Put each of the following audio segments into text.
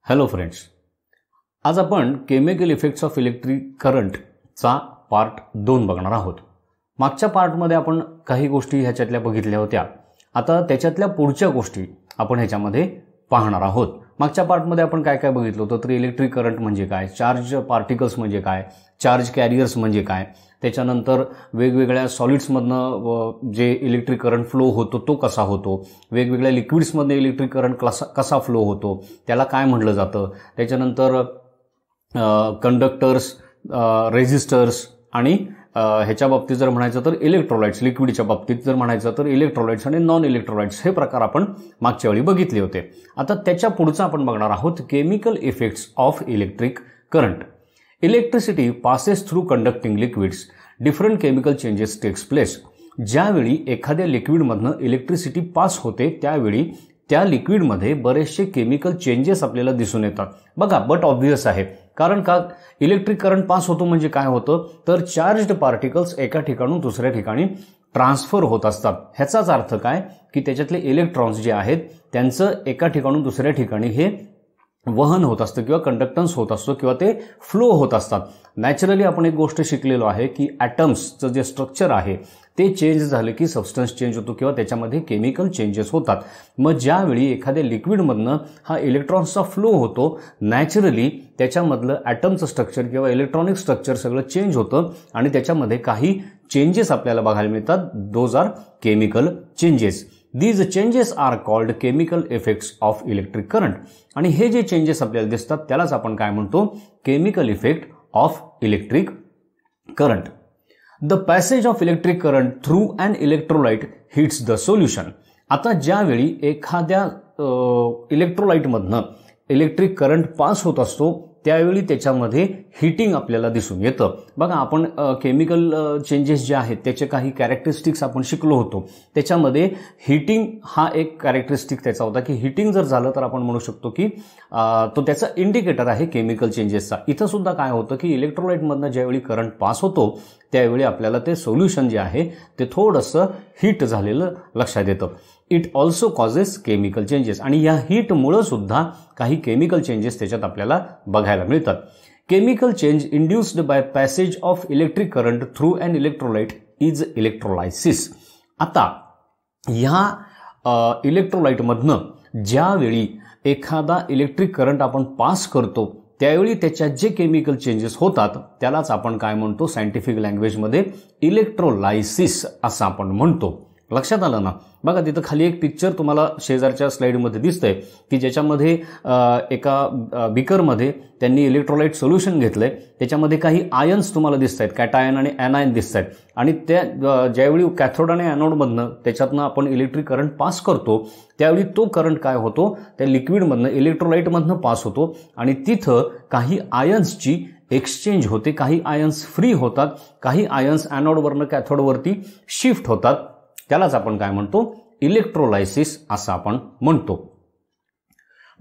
Hello friends, आज आपण chemical effects of electric करंटचा पार्ट 2 बघणार आहोत. मागच्या पार्टमध्ये आपण काही गोष्टी ह्याच्यातल्या बघितल्या होत्या. आता त्याच्यातल्या पुढच्या गोष्टी आपण ह्याच्यामध्ये पाहणार आहोत. मागच्या पार्टमध्ये आपण काय काय बघितलं होतं तर इलेक्ट्रिक करंट म्हणजे काय, चार्ज पार्टिकल्स म्हणजे काय, चार्ज कॅरियर्स म्हणजे काय, त्याच्यानंतर वेगवेगळ्या सॉलिड्समधनं जे इलेक्ट्रिक करंट फ्लो होतो तो कसा होतो, वेगवेगळ्या लिक्विड्समधनं इलेक्ट्रिक करंट कसा फ्लो होतो त्याला काय म्हटलं जातं, त्याच्यानंतर कंडक्टर्स, रेझिस्टर्स आणि ह्याच्या बाबतीत जर म्हणायचं तर इलेक्ट्रोलाइट्स, लिक्विडच्या बाबतीत जर म्हणायचं तर इलेक्ट्रोलाइट्स आणि नॉन इलेक्ट्रोलाइट्स हे प्रकार आपण मागच्या वेळी बघितले होते. आता त्याच्या पुढचं आपण बघणार आहोत chemical effects of electric current. Electricity passes through conducting liquids, different chemical changes takes place. ज्यावेळी एखाद्या लिक्विडमधनं इलेक्ट्रिसिटी पास होते त्यावेळी त्या लिक्विडमध्ये बरेचसे केमिकल चेंजेस आपल्याला दिसून येतात. बघा, बट ऑब्व्हियस आहे, कारण का इलेक्ट्रिक करंट पास होतो म्हणजे काय होतं तर चार्ज्ड पार्टिकल्स एका ठिकाणून दुसऱ्या ठिकाणी ट्रान्सफर होत असतात. ह्याचाच अर्थ काय की त्याच्यातले इलेक्ट्रॉन्स जे आहेत त्यांचं एका ठिकाणून दुसऱ्या ठिकाणी हे वहन होत असतं किंवा कंडक्टन्स होत असतो किंवा ते फ्लो होत असतात. नॅचरली आपण एक गोष्ट शिकलेलो आहे की ॲटम्सचं जे स्ट्रक्चर आहे ते चेंज झालं की सबस्टन्स चेंज होतो किंवा त्याच्यामध्ये केमिकल चेंजेस होतात. मग ज्यावेळी एखाद्या लिक्विडमधनं हा इलेक्ट्रॉन्सचा फ्लो होतो नॅचरली त्याच्यामधलं ॲटमचं स्ट्रक्चर किंवा इलेक्ट्रॉनिक स्ट्रक्चर सगळं चेंज होतं आणि त्याच्यामध्ये काही चेंजेस आपल्याला बघायला मिळतात. Those are chemical changes. These changes are called chemical effects of electric current. आणि हे जे चेंजेस आपल्याला दिसतात त्यालाच आपण काय म्हणतो, chemical effect of electric current. The passage of electric current through an electrolyte hits the solution. आता ज्यावेळी एखाद्या इलेक्ट्रोलाइटमधनं इलेक्ट्रिक करंट पास होत असतो त्यावेळी त्याच्यामध्ये हिटिंग आपल्याला दिसून येतं. बघा, आपण केमिकल चेंजेस जे आहेत त्याचे काही कॅरेक्टरिस्टिक्स आपण शिकलो होतो. त्याच्यामध्ये हिटिंग हा एक कॅरेक्टरिस्टिक त्याचा होता की हिटिंग जर झालं तर आपण म्हणू शकतो की तो त्याचा इंडिकेटर आहे केमिकल चेंजेसचा. इथं सुद्धा काय होतं की इलेक्ट्रोलाइटमधनं ज्यावेळी करंट पास होतो त्यावेळी आपल्याला ते सोल्युशन जे आहे ते थोडंसं हीट झालेलं लक्षात येतं. It also causes chemical changes. आणि या हीटमुळं सुद्धा काही केमिकल चेंजेस त्याच्यात आपल्याला बघायला मिळतात. Chemical change induced by passage of electric current through an electrolyte is electrolysis. आता ह्या इलेक्ट्रोलाइटमधनं ज्यावेळी एखादा इलेक्ट्रिक करंट आपण पास करतो त्यावेळी त्याच्यात जे केमिकल चेंजेस होतात त्यालाच आपण काय म्हणतो सायंटिफिक लँग्वेजमध्ये इलेक्ट्रोलायसिस असं आपण म्हणतो. लक्षात आलं ना? बघा, तिथं खाली एक पिक्चर तुम्हाला शेजारच्या स्लाइडमध्ये दिसतंय की ज्याच्यामध्ये एका बिकरमध्ये त्यांनी इलेक्ट्रोलाइट सोल्युशन घेतलंय. त्याच्यामध्ये काही आयन्स तुम्हाला दिसत आहेत, कॅटायन आणि ॲनायन दिसत आहेत. आणि त्या ज्यावेळी कॅथोड आणि ॲनोडमधनं त्याच्यातनं आपण इलेक्ट्रिक करंट पास करतो त्यावेळी तो करंट काय होतो त्या लिक्विडमधनं इलेक्ट्रोलाइटमधनं पास होतो आणि तिथं काही आयन्सची एक्सचेंज होते. काही आयन्स फ्री होतात, काही आयन्स ॲनोडवरनं कॅथोडवरती शिफ्ट होतात. त्यालाच आपण काय म्हणतो, इलेक्ट्रोलायसिस असं आपण म्हणतो.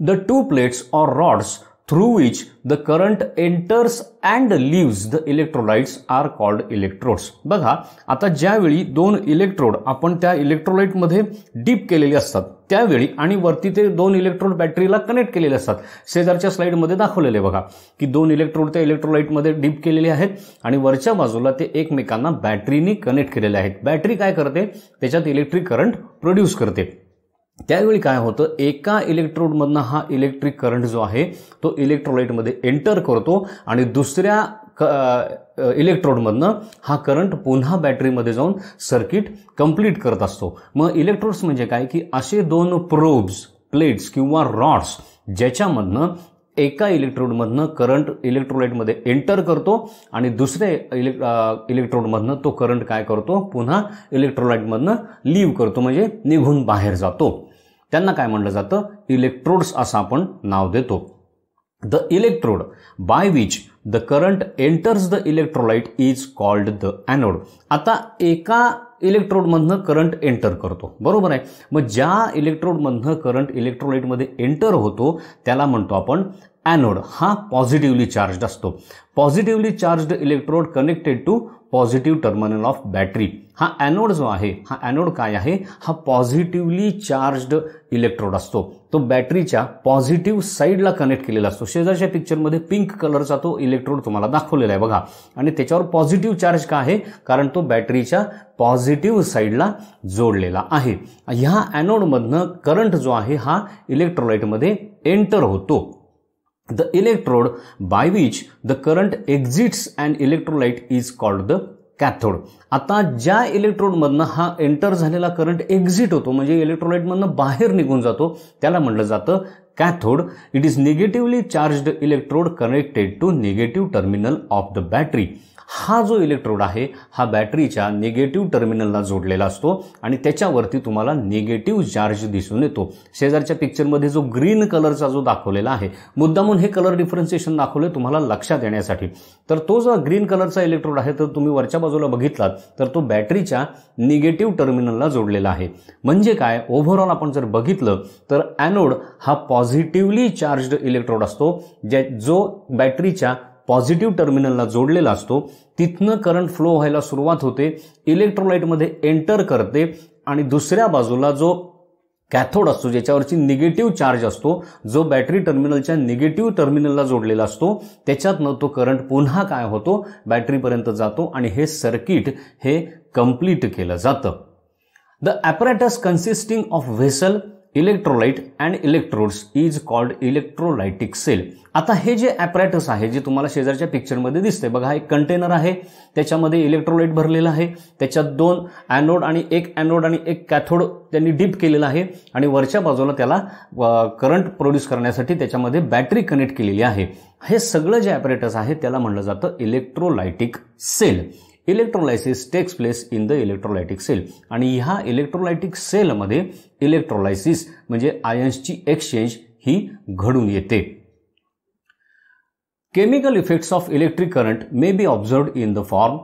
The two plates or rods through which the current enters and leaves the electrolytes are called electrodes. बघा, आता ज्यावेळी दोन इलेक्ट्रोड आपण त्या इलेक्ट्रोलाइटमध्ये डीप केलेले असतात त्यावेळी आणि वरती ते दोन इलेक्ट्रोड बॅटरीला कनेक्ट केलेले असतात. शेजारच्या स्लाइडमध्ये दाखवलेले बघा की दोन इलेक्ट्रोड त्या इलेक्ट्रोलाइटमध्ये डीप केलेले आहेत आणि वरच्या बाजूला ते एकमेकांना बॅटरीनी कनेक्ट केलेले आहेत. बॅटरी काय करते, त्याच्यात इलेक्ट्रिक करंट प्रोड्यूस करते. त्यावेळी काय होतं, एका इलेक्ट्रोडमधनं हा इलेक्ट्रिक करंट जो आहे तो इलेक्ट्रोलाइटमध्ये एंटर करतो आणि दुसऱ्या इलेक्ट्रोडमधनं हा करंट पुन्हा बॅटरीमध्ये जाऊन सर्किट कंप्लीट करत असतो. मग इलेक्ट्रोड्स म्हणजे काय की असे दोन प्रोब्स, प्लेट्स किंवा रॉड्स ज्याच्यामधनं एका इलेक्ट्रोडमधनं करंट इलेक्ट्रोलाइटमध्ये एंटर करतो आणि दुसऱ्या इलेक्ट्रोडमधनं तो करंट काय करतो, पुन्हा इलेक्ट्रोलाइटमधनं लीव्ह करतो, म्हणजे निघून बाहेर जातो. त्यांना काय म्हणलं जातं, इलेक्ट्रोड्स असं आपण नाव देतो. The electrode by which the current enters the electrolyte is called the anode. आता एका इलेक्ट्रोडमधनं करंट एंटर करतो, बरोबर आहे. मग ज्या इलेक्ट्रोडमधनं करंट इलेक्ट्रोलाइटमध्ये एंटर होतो त्याला म्हणतो आपण ॲनोड. हा पॉझिटिव्हली चार्ज्ड असतो. Positively charged electrode connected to positive terminal of battery. हा ॲनोड जो आहे, हा ॲनोड काय आहे, हा पॉझिटिव्हली चार्ज्ड इलेक्ट्रोड असतो. तो बॅटरीच्या पॉझिटिव्ह साईडला कनेक्ट केलेला असतो. शेजारच्या पिक्चरमध्ये पिंक कलरचा तो इलेक्ट्रोड तुम्हाला दाखवलेला आहे बघा. आणि त्याच्यावर पॉझिटिव्ह चार्ज का आहे, कारण तो बॅटरीच्या पॉझिटिव्ह साईडला जोडलेला आहे. ह्या ॲनोडमधनं करंट जो आहे हा इलेक्ट्रोलाइटमध्ये एंटर होतो. The electrode by which the current exits an electrolyte is called the cathode. आता ज्या इलेक्ट्रोडमधनं हा एंटर झालेला करंट एक्झिट होतो, म्हणजे इलेक्ट्रोलाइटमधनं बाहेर निघून जातो, त्याला म्हटलं जातं cathode. It is negatively charged electrode connected to negative terminal of the battery. हा जो इलेक्ट्रोड आहे हा बॅटरीच्या निगेटिव्ह टर्मिनलला जोडलेला असतो आणि त्याच्यावरती तुम्हाला निगेटिव्ह चार्ज दिसून येतो. शेजारच्या पिक्चरमध्ये जो ग्रीन कलरचा जो दाखवलेला आहे, मुद्दामून हे कलर डिफरन्सिएशन दाखवले तुम्हाला लक्षात येण्यासाठी. तर तो जो ग्रीन कलरचा इलेक्ट्रोड आहे तर तुम्ही वरच्या बाजूला बघितलात तर तो बॅटरीच्या निगेटिव्ह टर्मिनलला जोडलेला आहे. म्हणजे काय, ओव्हरऑल आपण जर बघितलं तर ॲनोड हा पॉझिटिव्हली चार्ज्ड इलेक्ट्रोड असतो, जो बॅटरीच्या पॉझिटिव्ह टर्मिनलला जोडलेला असतो. तिथनं करंट फ्लो व्हायला सुरुवात होते, इलेक्ट्रोलाइटमध्ये एंटर करते आणि दुसऱ्या बाजूला जो कॅथोड असतो ज्याच्यावरची निगेटिव्ह चार्ज असतो, जो बॅटरी टर्मिनलच्या निगेटिव्ह टर्मिनलला जोडलेला असतो, त्याच्यातनं तो करंट पुन्हा काय होतो, बॅटरीपर्यंत जातो आणि हे सर्किट हे कंप्लीट केलं जातं. The apparatus consisting of vessel, electrolyte and electrodes is called electrolytic cell. आता हे जे ॲपरेटस आहे जे तुम्हाला शेजारच्या पिक्चरमध्ये दिसते बघा, हा एक कंटेनर आहे, त्याच्यामध्ये इलेक्ट्रोलाइट भरलेला आहे, त्याच्यात 2 ॲनोड आणि एक कॅथोड त्यांनी डीप केलेला आहे आणि वरच्या बाजूला त्याला करंट प्रोड्यूस करण्यासाठी त्याच्यामध्ये बॅटरी कनेक्ट केलेली आहे. हे सगळं जे ॲपरेटस आहे त्याला म्हणलं जातं electrolytic cell. Electrolysis takes place in the electrolytic cell आणि ह्या इलेक्ट्रोलाइटिक सेलमध्ये इलेक्ट्रोलायसिस म्हणजे आयन्सची एक्सचेंज ही घडून येते. Chemical effects of electric current may be observed in the form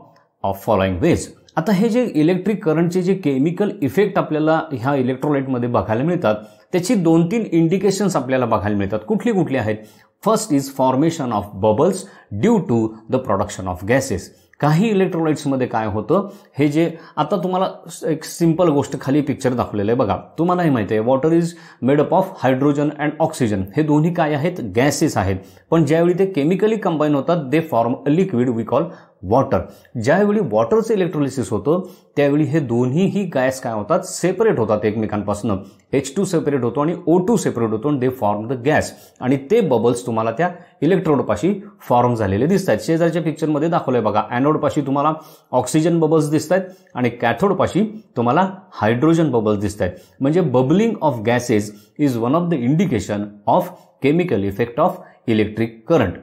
of following ways. आता हे जे इलेक्ट्रिक करंटचे जे केमिकल इफेक्ट आपल्याला ह्या इलेक्ट्रोलाइटमध्ये बघायला मिळतात त्याची 2-3 इंडिकेशन्स आपल्याला बघायला मिळतात. कुठली आहेत? First is formation of bubbles due to the production of gases. काही इलेक्ट्रोलाइट्समध्ये काय होतं, हे जे आता तुम्हाला एक सिंपल गोष्ट खाली पिक्चर दाखवलेलं आहे बघा. तुम्हालाही माहिती आहे water is made up of hydrogen and oxygen. हे दोन्ही काय आहेत, गॅसेस आहेत. पण ज्यावेळी ते केमिकली कंबाईन होतात they form a liquid we call water. ज्यावेळी वॉटरचं इलेक्ट्रोलिसिस होतं त्यावेळी हे दोन्हीही गॅस काय होतात, सेपरेट होतात एकमेकांपासून. H2 सेपरेट होतो आणि O2 सेपरेट होतो आणि दे फॉर्म द गॅस आणि ते बबल्स तुम्हाला त्या इलेक्ट्रोडपाशी फॉर्म झालेले दिसत आहेत. शेजारच्या पिक्चरमध्ये दाखवलंय बघा, ॲनोडपाशी तुम्हाला ऑक्सिजन बबल्स दिसत आहेत आणि कॅथोडपाशी तुम्हाला हायड्रोजन बबल्स दिसत आहेत. म्हणजे bubbling of gases is one of the indication of chemical effect of electric current.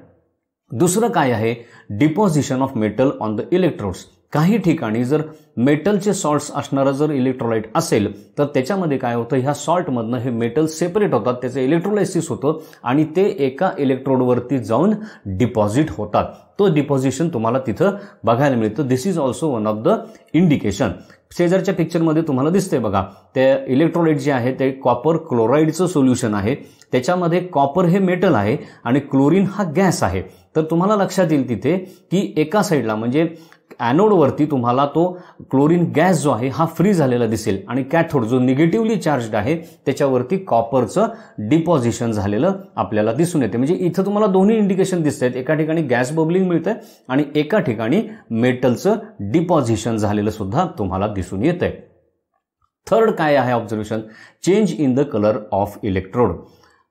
दुसरं काय आहे, deposition of metal on the electrodes. काही ठिकाणी जर मेटलचे सॉल्ट्स असणारं जर इलेक्ट्रोलाइट असेल तर त्याच्यामध्ये काय होतं, ह्या सॉल्टमधनं हे मेटल सेपरेट होतात, त्याचं इलेक्ट्रोलायसिस होतं आणि ते एका इलेक्ट्रोडवरती जाऊन डिपॉझिट होतात. तो डिपॉझिशन तुम्हाला तिथं बघायला मिळतं. This is also one of the indication. शेजारच्या पिक्चरमध्ये तुम्हाला दिसतंय बघा, ते इलेक्ट्रोलाइट जे आहे ते कॉपर क्लोराईडचं सोल्युशन आहे. त्याच्यामध्ये कॉपर हे मेटल आहे आणि क्लोरीन हा गॅस आहे. तर तुम्हाला लक्षात येईल तिथे की एका साईडला म्हणजे ॲनोडवरती तुम्हाला तो क्लोरीन गॅस जो आहे हा फ्री झालेला दिसेल आणि कॅथोड जो निगेटिव्हली चार्जड आहे त्याच्यावरती कॉपरचं डिपॉझिशन झालेलं आपल्याला दिसून येते. म्हणजे इथं तुम्हाला दोन्ही इंडिकेशन दिसत आहेत. एका ठिकाणी गॅस बबलिंग मिळतंय आणि एका ठिकाणी मेटलचं डिपॉझिशन झालेलं सुद्धा तुम्हाला दिसून येतंय. थर्ड काय आहे observation, change in the colour of electrode.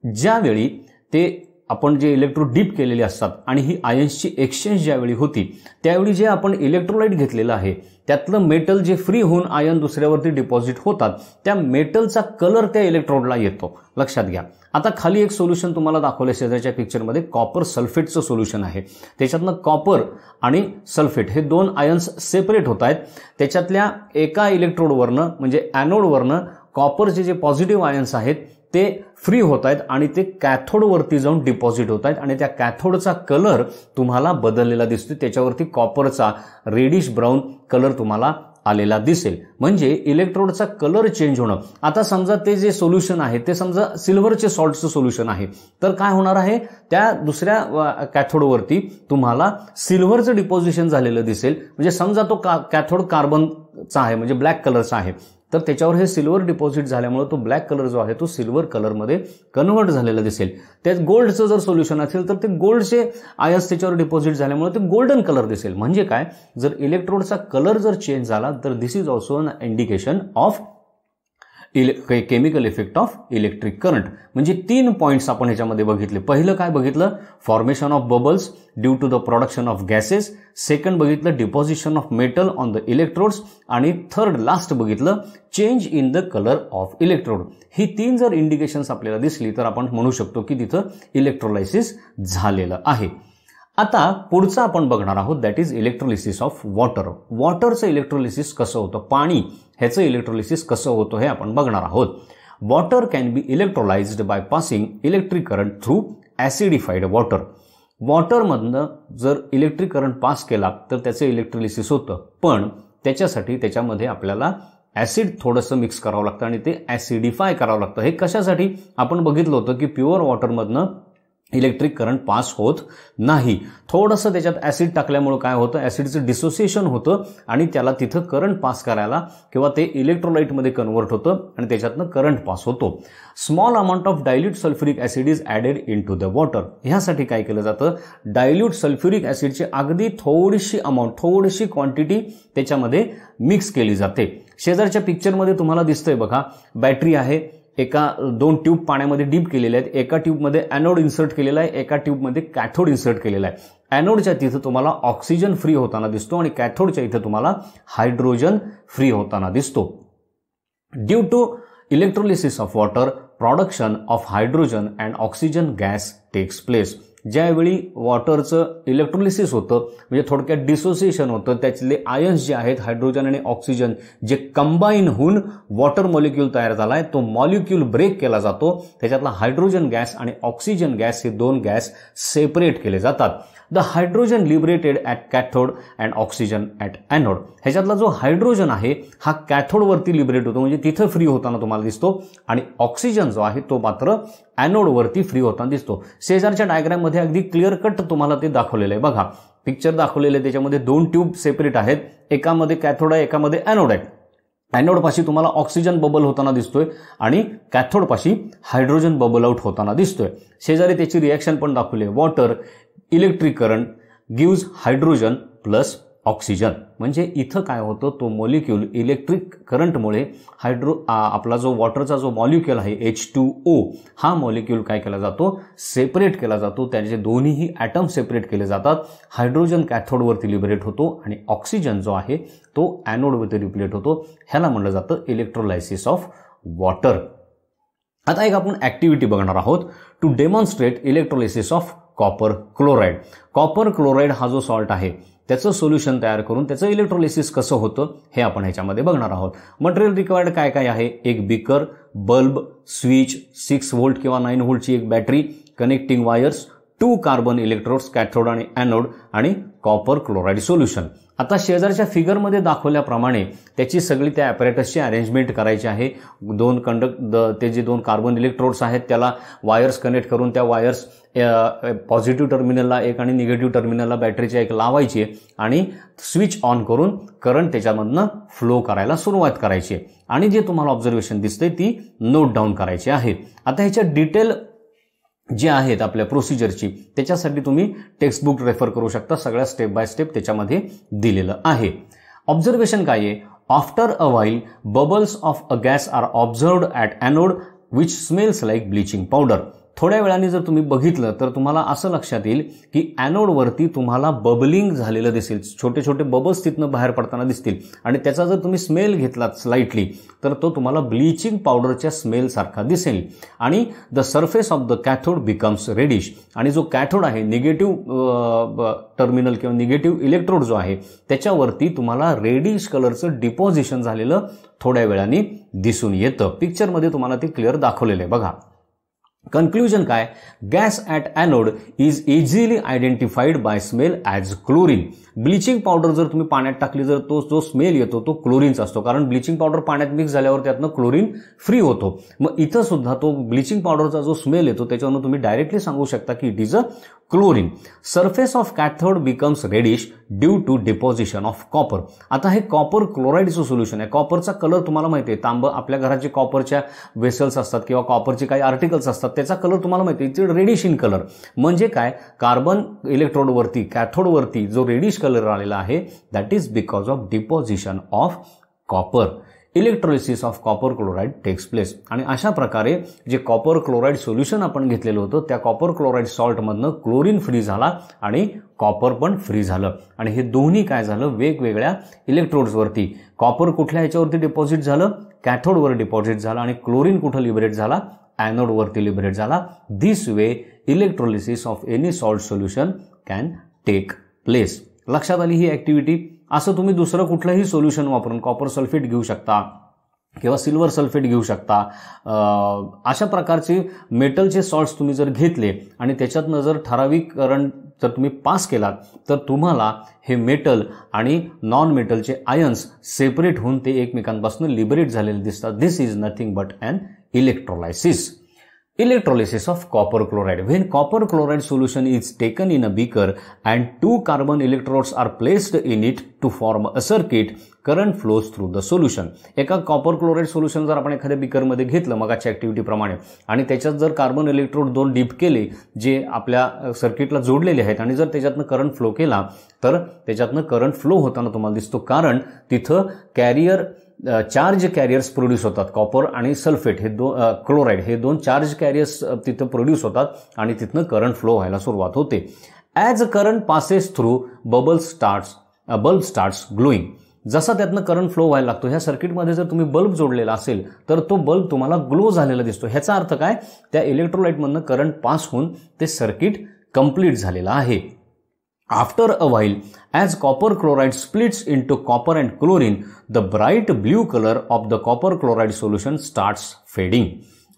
ज्यावेळी ते आपण जे इलेक्ट्रोड डीप केलेले असतात आणि ही आयन्सची एक्सचेंज ज्यावेळी होती त्यावेळी जे आपण इलेक्ट्रोलाइट घेतलेलं आहे त्यातलं मेटल जे फ्री होऊन आयन दुसऱ्यावरती डिपॉझिट होतात त्या मेटलचा कलर त्या इलेक्ट्रोडला येतो. लक्षात घ्या. आता खाली एक सोल्युशन तुम्हाला दाखवलं शेजारच्या पिक्चरमध्ये, कॉपर सल्फेटचं सोल्युशन आहे. त्याच्यातनं कॉपर आणि सल्फेट हे 2 आयन्स सेपरेट होत आहेत. त्याच्यातल्या एका इलेक्ट्रोडवरनं म्हणजे ॲनोडवरनं कॉपरचे जे पॉझिटिव्ह आयन्स आहेत ते फ्री होत आहेत आणि ते कॅथोडवरती जाऊन डिपॉझिट होत आहेत आणि त्या कॅथोडचा कलर तुम्हाला बदललेला दिसतो. त्याच्यावरती कॉपरचा रेडिश ब्राऊन कलर तुम्हाला आलेला दिसेल. म्हणजे इलेक्ट्रोडचा कलर चेंज होणं. आता समजा ते जे सोल्युशन आहे ते समजा सिल्वरचे सॉल्टचं सोल्युशन आहे, तर काय होणार आहे, त्या दुसऱ्या कॅथोडवरती तुम्हाला सिल्वरचं डिपॉझिशन झालेलं दिसेल. म्हणजे समजा तो कॅथोड कार्बनचा आहे, म्हणजे ब्लॅक कलरचा आहे, तर त्याच्यावर हे सिल्वर डिपॉझिट झाल्यामुळे तो ब्लॅक कलर जो आहे तो सिल्वर कलरमध्ये कन्व्हर्ट झालेला दिसेल. त्यात गोल्डचं जर सोल्युशन असेल तर ते गोल्डचे आयन्स त्याच्यावर डिपॉझिट झाल्यामुळे ते गोल्डन कलर दिसेल. म्हणजे काय, जर इलेक्ट्रोडचा कलर जर चेंज झाला तर this is also an indication of chemical effect of electric current. म्हणजे 3 पॉइंट्स आपण ह्याच्यामध्ये बघितले. पहिलं काय बघितलं, formation of bubbles due to the production of gases. Second बघितलं deposition of metal on the electrodes. आणि थर्ड लास्ट बघितलं change in the colour of electrode. ही 3 जर इंडिकेशन्स आपल्याला दिसली तर आपण म्हणू शकतो की तिथं इलेक्ट्रोलायसिस झालेलं आहे. आता पुढचं आपण बघणार आहोत, that is electrolysis of water. वॉटरचं इलेक्ट्रोलिसिस कसं होतं, पाणी ह्याचं इलेक्ट्रोलिसिस कसं होतं हे आपण बघणार आहोत. Water can be electrolysed by passing electric current through acidified water. वॉटरमधनं जर इलेक्ट्रिक करंट पास केला तर त्याचं इलेक्ट्रोलिसिस होतं, पण त्याच्यासाठी त्याच्यामध्ये आपल्याला ऍसिड थोडंसं मिक्स करावं लागतं आणि ते ऍसिडिफाय करावं लागतं. हे कशासाठी, आपण बघितलं होतं की प्युअर वॉटरमधनं इलेक्ट्रिक करंट पास होत नाही. थोडंसं त्याच्यात ऍसिड टाकल्यामुळे काय होतं, ऍसिडचं डिसोसिएशन होतं आणि त्याला तिथं करंट पास करायला किंवा ते इलेक्ट्रोलाइटमध्ये कन्वर्ट होतं आणि त्याच्यातनं करंट पास होतो. Small amount of dilute sulphuric acid is added into the water. ह्यासाठी काय केलं जातं, डायल्यूट सल्फ्युरिक ऍसिडची अगदी थोडीशी अमाऊंट, थोडीशी क्वांटिटी त्याच्यामध्ये मिक्स केली जाते. शेजारच्या पिक्चरमध्ये तुम्हाला दिसतंय बघा, बॅटरी आहे, एका 2 ट्यूब पाण्यामध्ये डीप केलेल्या आहेत. एका ट्यूबमध्ये ॲनोड इन्सर्ट केलेला आहे, एका ट्यूबमध्ये कॅथोड इन्सर्ट केलेला आहे. ॲनोडच्या तिथं तुम्हाला ऑक्सिजन फ्री होताना दिसतो आणि कॅथोडच्या इथं तुम्हाला हायड्रोजन फ्री होताना दिसतो. Due to electrolysis of water, production of hydrogen and oxygen gas takes place. ज्यावेळी वॉटरचं इलेक्ट्रोलिसिस होतं, म्हणजे थोडक्यात डिसोसिएशन होतं, त्यातले आयन्स जे आहेत हायड्रोजन आणि ऑक्सिजन जे कंबाईन होऊन वॉटर मॉलिक्यूल तयार झालाय, तो मॉलिक्यूल ब्रेक केला जातो. त्याच्यातला हायड्रोजन गॅस आणि ऑक्सिजन गॅस हे 2 गॅस सेपरेट केले जातात. The hydrogen liberated at cathode and oxygen at anode. ह्याच्यातला जो हायड्रोजन आहे हा कॅथोडवरती लिबरेट होतो, म्हणजे तिथं फ्री होताना तुम्हाला दिसतो, आणि ऑक्सिजन जो आहे तो मात्र ॲनोडवरती फ्री होताना दिसतो. शेजारच्या डायग्राममध्ये अगदी क्लिअर कट तुम्हाला ते दाखवलेलं आहे बघा. पिक्चर दाखवलेलं आहे, त्याच्यामध्ये 2 ट्यूब सेपरेट आहेत, एकामध्ये कॅथोड आहे, एकामध्ये ॲनोड आहे. ॲनोडपाशी तुम्हाला ऑक्सिजन बबल होताना दिसतोय आणि कॅथोडपाशी हायड्रोजन बबल आउट होताना दिसतोय. शेजारी त्याची रिॲक्शन पण दाखवली आहे. Water electric current gives hydrogen plus oxygen. म्हणजे इथं काय होतं, तो मॉलिक्यूल इलेक्ट्रिक करंटमुळे आपला जो वॉटरचा जो मॉलिक्यूल आहे H2O हा मॉलिक्यूल काय केला जातो, सेपरेट केला जातो. त्याचे दोन्हीही ॲटम सेपरेट केले जातात. हायड्रोजन कॅथोडवरती लिबरेट होतो आणि ऑक्सिजन जो आहे तो ॲनोडवरती लिबरेट होतो. ह्याला म्हणलं जातं इलेक्ट्रोलायसिस ऑफ वॉटर. आता एक आपण ॲक्टिव्हिटी बघणार आहोत to demonstrate electrolysis of copper chloride. Copper chloride हा जो सॉल्ट आहे त्याचं सोल्युशन तयार करून त्याचं इलेक्ट्रोलिसिस कसं होतं हे आपण ह्याच्यामध्ये बघणार आहोत. मटेरियल रिक्वायर्ड काय काय आहे, एक बीकर, बल्ब, स्विच, 6 व्होल्ट किंवा 9 व्होल्टची एक battery, connecting wires, 2 carbon electrodes cathode आणि ॲनोड आणि कॉपर क्लोराईड सोल्युशन. आता शेजारच्या फिगरमध्ये दाखवल्याप्रमाणे त्याची सगळी त्या ॲपरेटसची अरेंजमेंट करायची आहे. ते जे 2 कार्बन इलेक्ट्रोड्स आहेत त्याला वायर्स कनेक्ट करून त्या वायर्स पॉझिटिव्ह टर्मिनलला एक आणि निगेटिव्ह टर्मिनलला बॅटरीच्या एक लावायची आहे आणि स्विच ऑन करून करंट त्याच्यामधनं फ्लो करायला सुरुवात करायची आहे. आणि जे तुम्हाला ऑब्झर्वेशन दिसते ती नोट डाऊन करायची आहे. आता ह्याच्या डिटेल जे आहेत आपल्या प्रोसिजरची त्याच्यासाठी तुम्ही टेक्स्टबुक रेफर करू शकता. सगळ्या स्टेप बाय स्टेप त्याच्यामध्ये दिलेलं आहे. ऑब्झर्वेशन काय आहे, after a while bubbles of a gas are observed at anode which smells like bleaching powder. थोड्या वेळाने जर तुम्ही बघितलं तर तुम्हाला असं लक्षात येईल की ॲनोडवरती तुम्हाला बबलिंग झालेलं दिसेल, छोटे छोटे बबल्स तिथनं बाहेर पडताना दिसतील आणि त्याचा जर तुम्ही स्मेल घेतलात स्लाइटली तर तो तुम्हाला ब्लिचिंग पावडरच्या स्मेलसारखा दिसेल. आणि the surface of the cathode becomes reddish. आणि जो कॅथोड आहे निगेटिव्ह टर्मिनल किंवा निगेटिव्ह इलेक्ट्रोड जो आहे त्याच्यावरती तुम्हाला रेडिश कलरचं डिपॉझिशन झालेलं थोड्या वेळाने दिसून येतं. पिक्चरमध्ये तुम्हाला ते क्लिअर दाखवलेलं आहे बघा. कन्क्लुजन काय, gas at anode is easily identified by smell as chlorine. Bleaching powder जर तुम्ही पाण्यात टाकली तर तो जो स्मेल येतो तो क्लोरीनचा असतो, कारण ब्लिचिंग पावडर पाण्यात मिक्स झाल्यावर त्यातनं क्लोरीन फ्री होतो. मग इथं सुद्धा तो ब्लिचिंग पावडरचा जो स्मेल येतो त्याच्यावरून तुम्ही डायरेक्टली सांगू शकता की it is a chlorine. Surface of cathode becomes reddish due to deposition of copper. आता हे कॉपर क्लोराईडचं सोल्युशन आहे. कॉपरचा कलर तुम्हाला माहिती आहे, तांब आपल्या घरात जे कॉपरच्या वेसल्स असतात किंवा कॉपरचे काही आर्टिकल्स असतात त्याचा कलर तुम्हाला माहिती आहे, इट्स रेडिश इन कलर. म्हणजे काय, कार्बन इलेक्ट्रोडवरती कॅथोडवरती जो रेडिश कलर आलेला आहे that is because of deposition of copper. Electrolysis of copper chloride takes place. आणि अशा प्रकारे जे कॉपर क्लोराईड सोल्युशन आपण घेतलेलं होतं त्या कॉपर क्लोराईड सॉल्टमधनं क्लोरीन फ्री झाला आणि कॉपर पण फ्री झालं. आणि हे दोन्ही काय झालं, वेगवेगळ्या इलेक्ट्रोड्सवरती. कॉपर कुठल्या ह्याच्यावरती डिपॉझिट झालं, कॅथोडवर डिपॉझिट झालं, आणि क्लोरीन कुठं लिबरेट झाला, ॲनोडवरती लिबरेट झाला. This way electrolysis of any salt solution can take place. लक्षात आली ही ॲक्टिव्हिटी. असं तुम्ही दुसरं कुठलंही सोल्युशन वापरून कॉपर सल्फेट घेऊ शकता किंवा सिल्वर सल्फेट घेऊ शकता. अशा प्रकारचे मेटलचे सॉल्ट्स तुम्ही जर घेतले आणि त्याच्यातनं जर ठराविक करंट जर तुम्ही पास केलात तर तुम्हाला हे मेटल आणि नॉन मेटलचे आयन्स सेपरेट होऊन ते एकमेकांपासून लिबरेट झालेले दिसतात. This is nothing but an electrolysis. Electrolysis of copper chloride. When copper chloride solution is taken in a beaker and 2 carbon electrodes are placed in it to form a circuit, current flows through the solution. एका copper chloride solution जर आपण एखाद्या बीकरमध्ये घेतलं मगाच्या ॲक्टिव्हिटीप्रमाणे आणि त्याच्यात जर carbon electrode 2 deep केले जे आपल्या सर्किटला जोडलेले आहेत आणि जर त्याच्यातनं करंट फ्लो केला तर त्याच्यातनं करंट फ्लो होताना तुम्हाला दिसतो, कारण तिथं कॅरियर चार्ज कॅरियर्स प्रोड्यूस होतात. कॉपर आणि सल्फेट हे क्लोराईड हे 2 चार्ज कॅरियर्स तिथं प्रोड्यूस होतात आणि तिथनं करंट फ्लो व्हायला सुरुवात होते. As current passes through bulb starts glowing. जसा त्यातनं करंट फ्लो व्हायला लागतो, ह्या सर्किटमध्ये जर तुम्ही बल्ब जोडलेला असेल तर तो बल्ब तुम्हाला ग्लो झालेला दिसतो. ह्याचा अर्थ काय, त्या इलेक्ट्रोलाइटमधनं करंट पास होऊन ते सर्किट कंप्लीट झालेलं आहे. After a while, as copper chloride splits into copper and chlorine, the bright blue color of the copper chloride solution starts fading.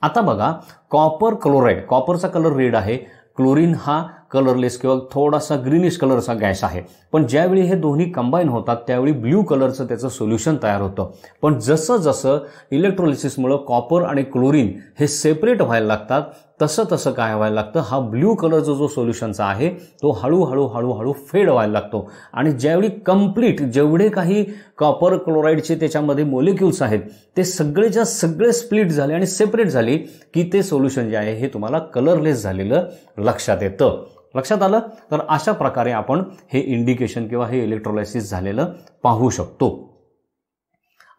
आता बघा, कॉपर क्लोराईड, कॉपरचा कलर रेड आहे, क्लोरीन हा colourless किंवा थोडासा ग्रीनिश कलरचा gas आहे. पण ज्यावेळी हे दोन्ही कंबाईन होतात त्यावेळी ब्ल्यू कलरचं त्याचं सोल्युशन तयार होतं. पण जसं जसं इलेक्ट्रोलिसिसमुळे कॉपर आणि क्लोरीन हे सेपरेट व्हायला लागतात तसं तसं काय व्हायला लागतं, हा ब्ल्यू कलरचा जो सोल्युशनचा आहे तो हळूहळू फेड व्हायला लागतो. आणि ज्यावेळी कंप्लीट जेवढे काही कॉपर क्लोराईडचे त्याच्यामध्ये मोलिक्युल्स आहेत ते सगळेच्या सगळे स्प्लिट झाले आणि सेपरेट झाले की ते सोल्युशन जे आहे हे तुम्हाला कलरलेस झालेलं लक्षात येतं. लक्षात आलं. तर अशा प्रकारे आपण हे इंडिकेशन किंवा हे इलेक्ट्रोलायसिस झालेलं पाहू शकतो.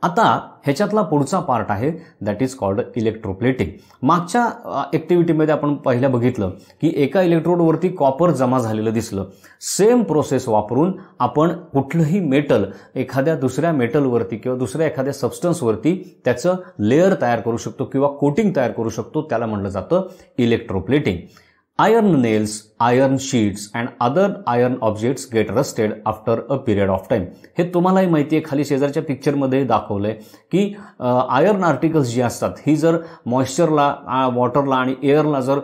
आता ह्याच्यातला पुढचा पार्ट आहे दॅट इज कॉल्ड इलेक्ट्रोप्लेटिंग. मागच्या ॲक्टिव्हिटीमध्ये आपण पहिल्या बघितलं की एका इलेक्ट्रोडवरती कॉपर जमा झालेलं दिसलं. सेम प्रोसेस वापरून आपण कुठलंही मेटल एखाद्या दुसऱ्या मेटलवरती किंवा दुसऱ्या एखाद्या सबस्टन्सवरती त्याचं लेअर तयार करू शकतो किंवा कोटिंग तयार करू शकतो. त्याला म्हटलं जातं electroplating. Iron nails, iron sheets and other iron objects get rusted after a period of time. हे तुम्हालाही माहिती आहे, खाली शेजारच्या पिक्चरमध्ये दाखवलंय की आयर्न आर्टिकल्स जी असतात ही जर मॉइश्चरला, वॉटरला आणि एअरला जर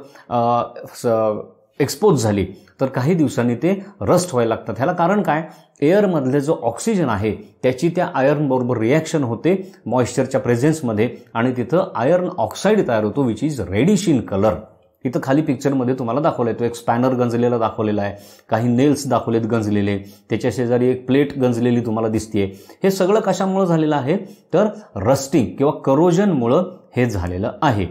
एक्सपोज झाली तर काही दिवसांनी ते रस्ट व्हायला लागतात. ह्याला कारण काय, एअरमधले जो ऑक्सिजन आहे त्याची त्या आयर्न बरोबर रिॲक्शन होते मॉइश्चरच्या प्रेझेन्समध्ये आणि तिथं आयर्न ऑक्साईड तयार होतो which is reddish in colour. इथं खाली पिक्चरमध्ये तुम्हाला दाखवलंय, तो एक स्पॅनर गंजलेला दाखवलेला आहे, काही नेल्स दाखवलेत गंजलेले, त्याच्या शेजारी एक प्लेट गंजलेली तुम्हाला दिसतेय. हे सगळं कशामुळे झालेलं आहे तर रस्टिंग किंवा करोजनमुळं हे झालेलं आहे.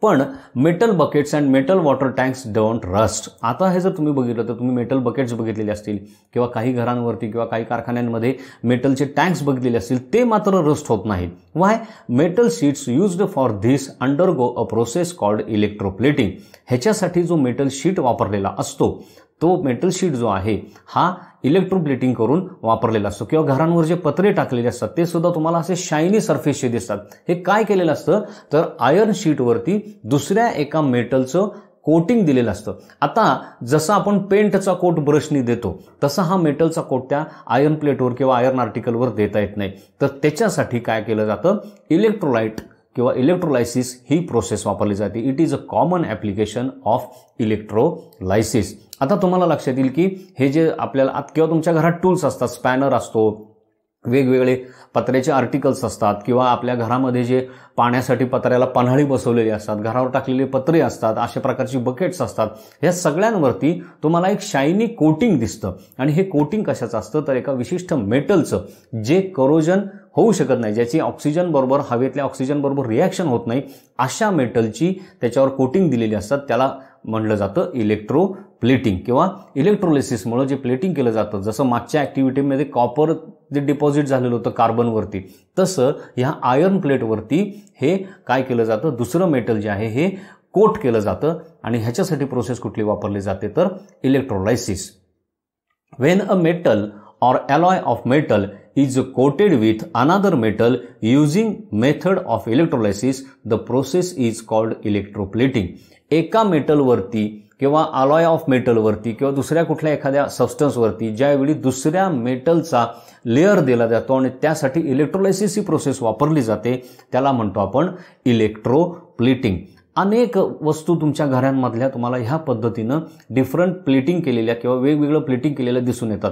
पण metal buckets and metal water tanks don't rust. आता हे जर तुम्ही बघितलं तर तुम्ही मेटल बकेट्स बघितलेले असतील किंवा काही घरांवरती किंवा काही कारखान्यांमध्ये मेटलचे टँक्स बघितलेले असतील, ते मात्र रस्ट होत नाहीत. Y? Metal sheets used for this undergo a process called electroplating. ह्याच्यासाठी जो मेटल शीट वापरलेला असतो तो मेटल शीट जो आहे हा इलेक्ट्रोप्लेटिंग करून वापरलेला असतो. किंवा घरांवर जे पत्रे टाकलेले असतात ते सुद्धा तुम्हाला असे शायनी सरफेसचे दिसतात. हे काय केलेलं असतं तर आयर्न शीटवरती दुसऱ्या एका मेटलचं कोटिंग दिलेलं असतं. आता जसं आपण पेंटचा कोट ब्रशनी देतो तसा हा मेटलचा कोट त्या आयर्न प्लेटवर किंवा आयर्न आर्टिकलवर देता येत नाही. तर त्याच्यासाठी काय केलं जातं, इलेक्ट्रोलाइट किंवा इलेक्ट्रोलायसिस ही प्रोसेस वापरली जाते. It is a common application of electrolysis. आता तुम्हाला लक्षात येईल की हे जे आपल्याला किंवा तुमच्या घरात टूल्स असतात, स्पॅनर असतो, वेगवेगळे पत्र्याचे आर्टिकल्स असतात, किंवा आपल्या घरामध्ये जे पाण्यासाठी पत्र्याला पन्हाळी बसवलेली असतात, घरावर टाकलेले पत्रे असतात, अशा प्रकारची बकेट्स असतात, या सगळ्यांवरती तुम्हाला एक शायनी कोटिंग दिसतं. आणि हे कोटिंग कशाचं असतं तर एका विशिष्ट मेटलचं, जे करोजन होऊ शकत नाही, ज्याची ऑक्सिजन बरोबर, हवेतल्या ऑक्सिजन बरोबर रिॲक्शन होत नाही, अशा मेटलची त्याच्यावर कोटिंग दिलेली असतात. त्याला म्हणलं जातं इलेक्ट्रोप्लेटिंग किंवा इलेक्ट्रोलिसिसमुळे जे प्लेटिंग केलं जातं. जसं मागच्या ॲक्टिव्हिटीमध्ये कॉपर जे डिपॉझिट झालेलं होतं कार्बनवरती, तसं ह्या आयर्न प्लेटवरती हे काय केलं जातं, दुसरं मेटल जे आहे हे कोट केलं जातं. आणि ह्याच्यासाठी प्रोसेस कुठली वापरली जाते तर electrolysis. When a metal or alloy of metal is coated with another metal using method of electrolysis, the process is called electroplating. एका मेटलवरती किंवा अलॉय ऑफ मेटलवरती किंवा दुसऱ्या कुठल्या एखाद्या सबस्टन्सवरती ज्यावेळी दुसऱ्या मेटलचा लेअर दिला जातो आणि त्यासाठी इलेक्ट्रोलायसिस ही प्रोसेस वापरली जाते, त्याला म्हणतो आपण इलेक्ट्रोप्लेटिंग. अनेक वस्तू तुमच्या घरांमधल्या तुम्हाला ह्या पद्धतीनं डिफरंट प्लेटिंग केलेल्या किंवा वेगवेगळं प्लेटिंग केलेल्या दिसून येतात.